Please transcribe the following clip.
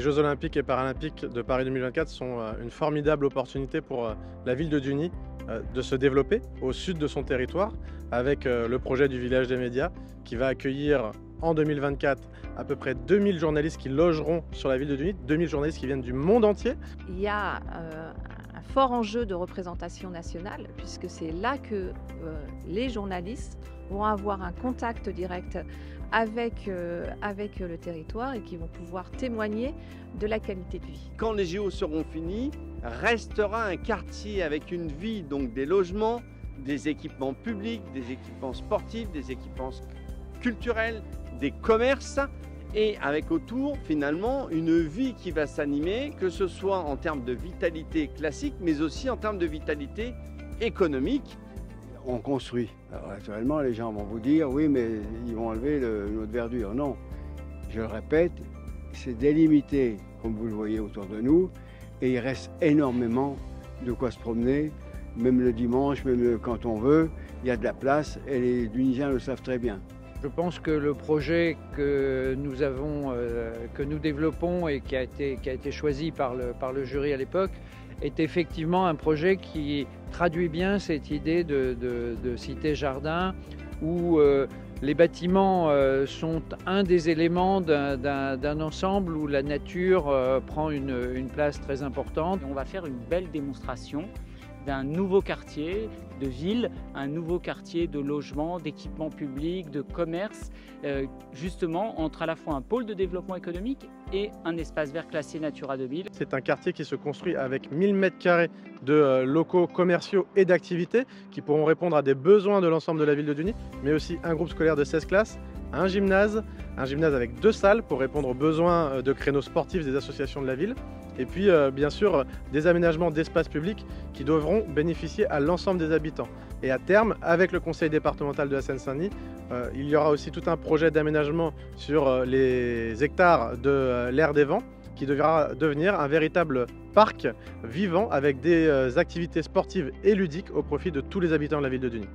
Jeux olympiques et paralympiques de Paris 2024 sont une formidable opportunité pour la ville de Duny de se développer au sud de son territoire avec le projet du village des médias qui va accueillir en 2024 à peu près 2000 journalistes qui logeront sur la ville de Duny, 2000 journalistes qui viennent du monde entier. Il y a un fort enjeu de représentation nationale puisque c'est là que les journalistes vont avoir un contact direct avec le territoire et qui vont pouvoir témoigner de la qualité de vie. Quand les JO seront finis, restera un quartier avec une vie, donc des logements, des équipements publics, des équipements sportifs, des équipements culturels, des commerces et avec autour finalement une vie qui va s'animer, que ce soit en termes de vitalité classique mais aussi en termes de vitalité économique. On construit. Alors, naturellement, les gens vont vous dire oui, mais ils vont enlever notre verdure. Non, je le répète, c'est délimité, comme vous le voyez autour de nous, et il reste énormément de quoi se promener, même le dimanche, même quand on veut, il y a de la place et les Dunisiens le savent très bien. Je pense que le projet que nous développons et qui a été choisi par le jury à l'époque est effectivement un projet qui traduit bien cette idée de cité-jardin où les bâtiments sont un des éléments d'un ensemble où la nature prend une place très importante. On va faire une belle démonstration d'un nouveau quartier de ville, un nouveau quartier de logement, d'équipements publics, de commerce, justement entre à la fois un pôle de développement économique et un espace vert classé Natura 2000. C'est un quartier qui se construit avec 1000 m² de locaux commerciaux et d'activités qui pourront répondre à des besoins de l'ensemble de la ville de Duny, mais aussi un groupe scolaire de 16 classes, un gymnase avec 2 salles pour répondre aux besoins de créneaux sportifs des associations de la ville, et puis bien sûr des aménagements d'espaces publics qui devront bénéficier à l'ensemble des habitants. Et à terme, avec le conseil départemental de la Seine-Saint-Denis, il y aura aussi tout un projet d'aménagement sur les hectares de l'aire des vents qui devra devenir un véritable parc vivant avec des activités sportives et ludiques au profit de tous les habitants de la ville de Duny.